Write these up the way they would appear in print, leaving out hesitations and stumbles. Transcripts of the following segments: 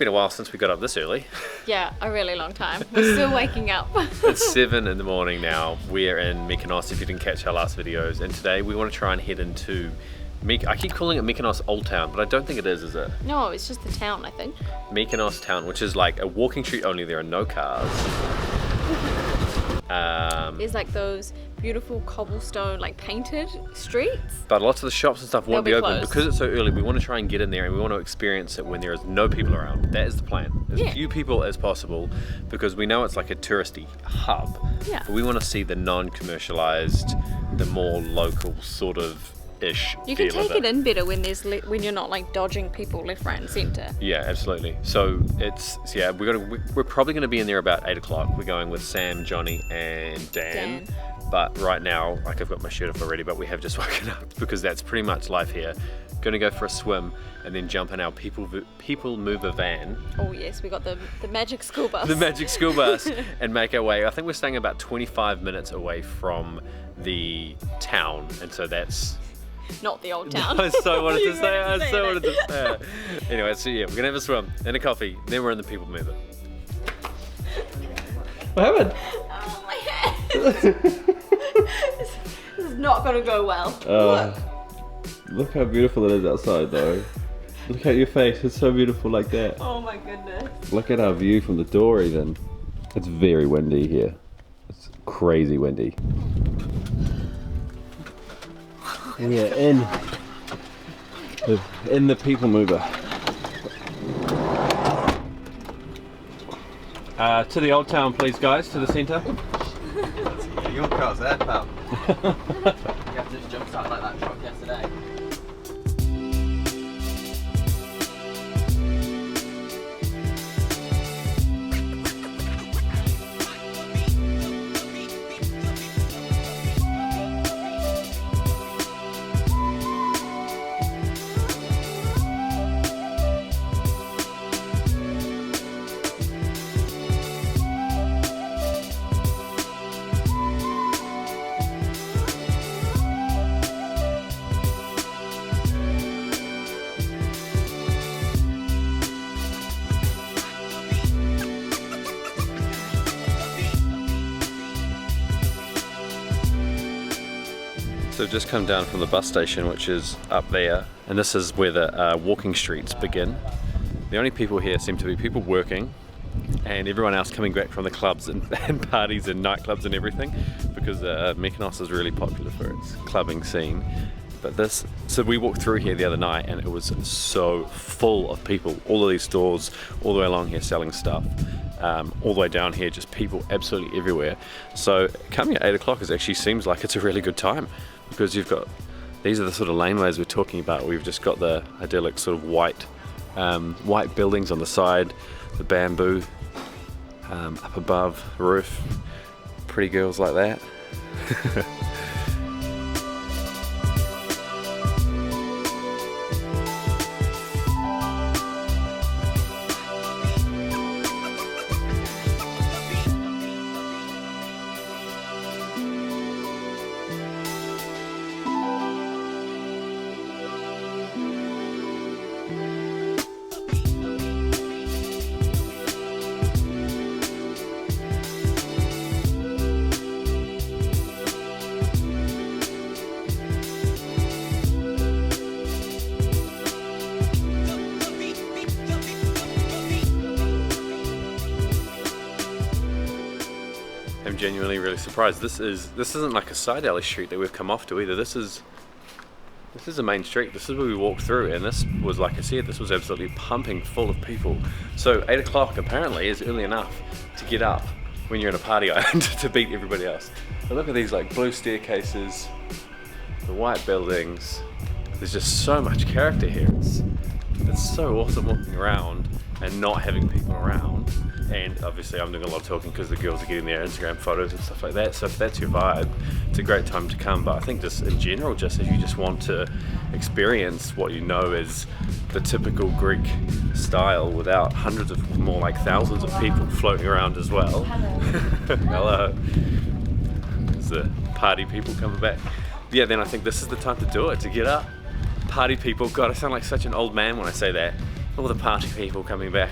been a while since we got up this early. Yeah, a really long time. We're still waking up. It's 7 in the morning now. We're in Mykonos, if you didn't catch our last videos, and today we want to try and head into I keep calling it Mykonos Old Town, but I don't think it is it? No, it's just the town, I think. Mykonos Town, which is like a walking street only. There are no cars. There's like those beautiful cobblestone, like painted streets. But lots of the shops and stuff won't be open closed. because it's so early. We want to try and get in there and we want to experience it when there is no people around. That is the plan. As few people as possible, because we know it's like a touristy hub. Yeah. But we want to see the non-commercialized, the more local sort of ish. You can take it in better when when you're not like dodging people left, right, and centre. Yeah, absolutely. So we're probably going to be in there about 8 o'clock. We're going with Sam, Johnny, and Dan. But right now, like I've got my shirt off already, but we have just woken up because that's pretty much life here. Going to go for a swim and then jump in our people mover van. Oh yes, we got the magic school bus. The magic school bus and make our way. I think we're staying about 25 minutes away from the town, and so that's not the old town. I so wanted to say it. Anyway, so yeah, we're gonna have a swim and a coffee, then we're in the people mover. What happened? Oh my head. This is not gonna go well. Look how beautiful it is outside though. Look at your face, it's so beautiful like that. Oh my goodness. Look at our view from the door even. It's very windy here. It's crazy windy. We are in the people mover. To the old town please guys, to the centre. Your car's there, pal. You have to just jump start like that truck yesterday. So we've just come down from the bus station, which is up there, and this is where the walking streets begin. The only people here seem to be people working and everyone else coming back from the clubs and parties and nightclubs and everything, because Mykonos is really popular for its clubbing scene. But so we walked through here the other night and it was so full of people. All of these stores all the way along here selling stuff. All the way down here, just people absolutely everywhere. So coming at 8 o'clock actually seems like it's a really good time, because these are the sort of laneways we're talking about. We've just got the idyllic sort of white buildings on the side, the bamboo up above the roof, pretty girls like that. I'm genuinely really surprised. This isn't like a side alley street that we've come off to either. This is a main street. This is where we walked through, and this was, like I said, this was absolutely pumping full of people. So 8 o'clock apparently is early enough to get up when you're in a party island to beat everybody else. But look at these like blue staircases, the white buildings. There's just so much character here. It's so awesome walking around and not having people around. And obviously I'm doing a lot of talking because the girls are getting their Instagram photos and stuff like that. So if that's your vibe, it's a great time to come. But I think just in general, just if you just want to experience what you know is the typical Greek style without hundreds of, more like thousands of people floating around as well. Hello. There's the party people coming back. Yeah, then I think this is the time to do it, to get up. Party people, God, I sound like such an old man when I say that. All the party people coming back.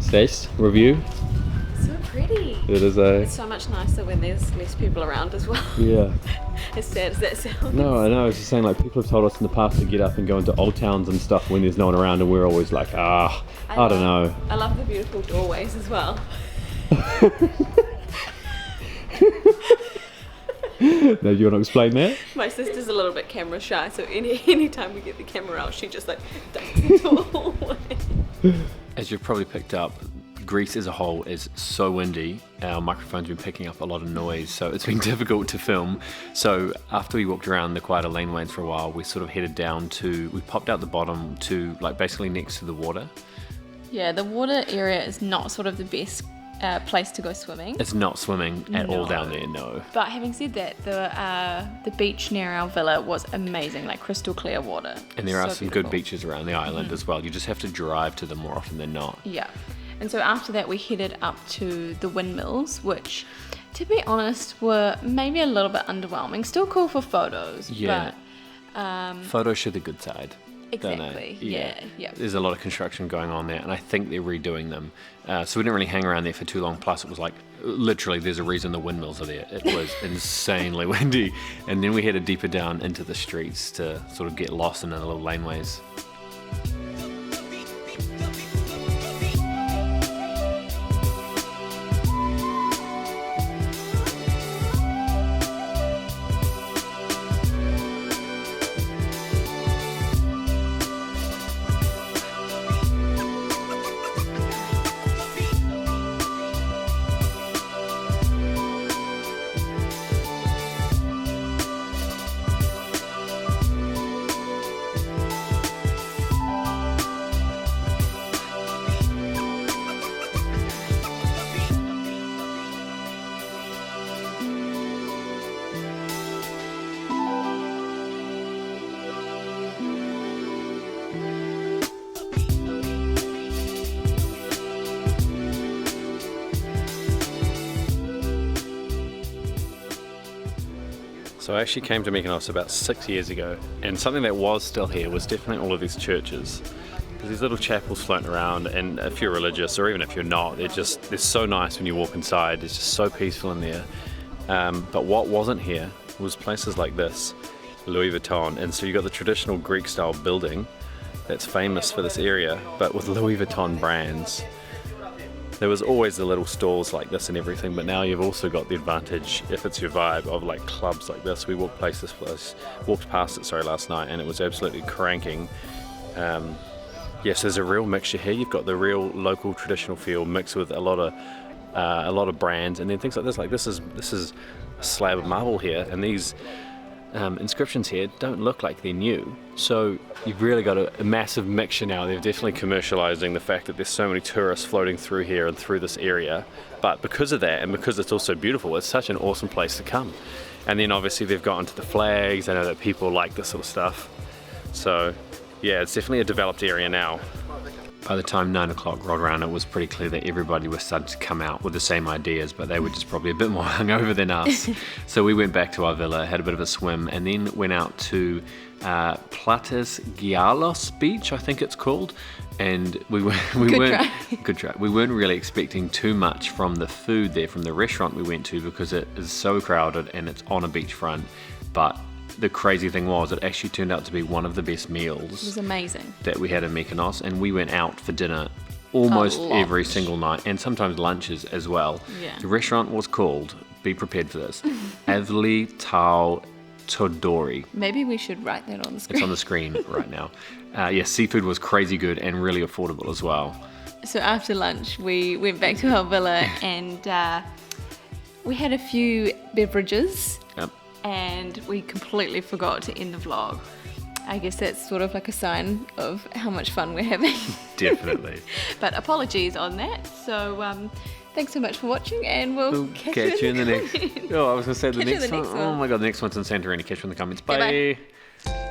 Stace, review? So pretty. It is a... It's so much nicer when there's less people around as well. Yeah. As sad as that sounds. No, I know. I was just saying, like, people have told us in the past to get up and go into old towns and stuff when there's no one around, and we're always like, I don't know. I love the beautiful doorways as well. Now, do you want to explain that? My sister's a little bit camera shy, so anytime we get the camera out, she just like ducks the doorway. As you've probably picked up, Greece as a whole is so windy. Our microphone's been picking up a lot of noise, so it's been difficult to film. So after we walked around the quieter laneways for a while, we sort of headed down to, we popped out the bottom to like basically next to the water. Yeah, the water area is not sort of the best place to go swimming. It's not swimming at all No. down there, no. But having said that, the beach near our villa was amazing, like crystal clear water. And there are So some beautiful. good beaches around the island as well. You just have to drive to them more often than not. Yeah. And so after that, we headed up to the windmills, which, to be honest, were maybe a little bit underwhelming. Still cool for photos, Yeah. but Photos show the good side. don't they? exactly. Yeah. There's a lot of construction going on there, and I think they're redoing them. So we didn't really hang around there for too long. Plus, it was like literally there's a reason the windmills are there. It was insanely windy, and then we headed deeper down into the streets to sort of get lost in the little laneways. So I actually came to Mykonos about 6 years ago, and something that was still here was definitely all of these churches. There's these little chapels floating around, and if you're religious or even if you're not, they're so nice when you walk inside. It's just so peaceful in there. But what wasn't here was places like this, Louis Vuitton. And so you got the traditional Greek style building that's famous for this area, but with Louis Vuitton brands. There was always the little stalls like this and everything, but now you've also got the advantage, if it's your vibe, of like clubs like this. We walked past it last night, and it was absolutely cranking. Yes, there's a real mixture here. You've got the real local traditional feel mixed with a lot of brands, and then things like this. Like this is a slab of marble here, and these inscriptions here don't look like they're new. So you've really got a massive mixture now. They're definitely commercializing the fact that there's so many tourists floating through here and through this area. But because of that, and because it's also beautiful, it's such an awesome place to come. And then obviously they've got into the flags. I know that people like this sort of stuff. So yeah, it's definitely a developed area now. By the time 9 o'clock rolled around, it was pretty clear that everybody was starting to come out with the same ideas, but they were just probably a bit more hungover than us. So we went back to our villa, had a bit of a swim, and then went out to Platis Gialos Beach, I think it's called. And we weren't really expecting too much from the food there, from the restaurant we went to, because it is so crowded and it's on a beachfront. But the crazy thing was, it actually turned out to be one of the best meals. It was amazing. That we had in Mykonos, and we went out for dinner almost every single night, and sometimes lunches as well. Yeah. The restaurant was called, be prepared for this, Avli Tau Todori. Maybe we should write that on the screen. It's on the screen right now. Seafood was crazy good and really affordable as well. So after lunch, we went back to our villa and we had a few beverages. Yep. And we completely forgot to end the vlog. I guess that's sort of like a sign of how much fun we're having. Definitely. But apologies on that. So thanks so much for watching, and we'll catch you in the next. Oh, I was going to say the Catch you in next the one. next Oh one. my god, the next one's in Santorini. Catch you in the comments. Bye. Bye.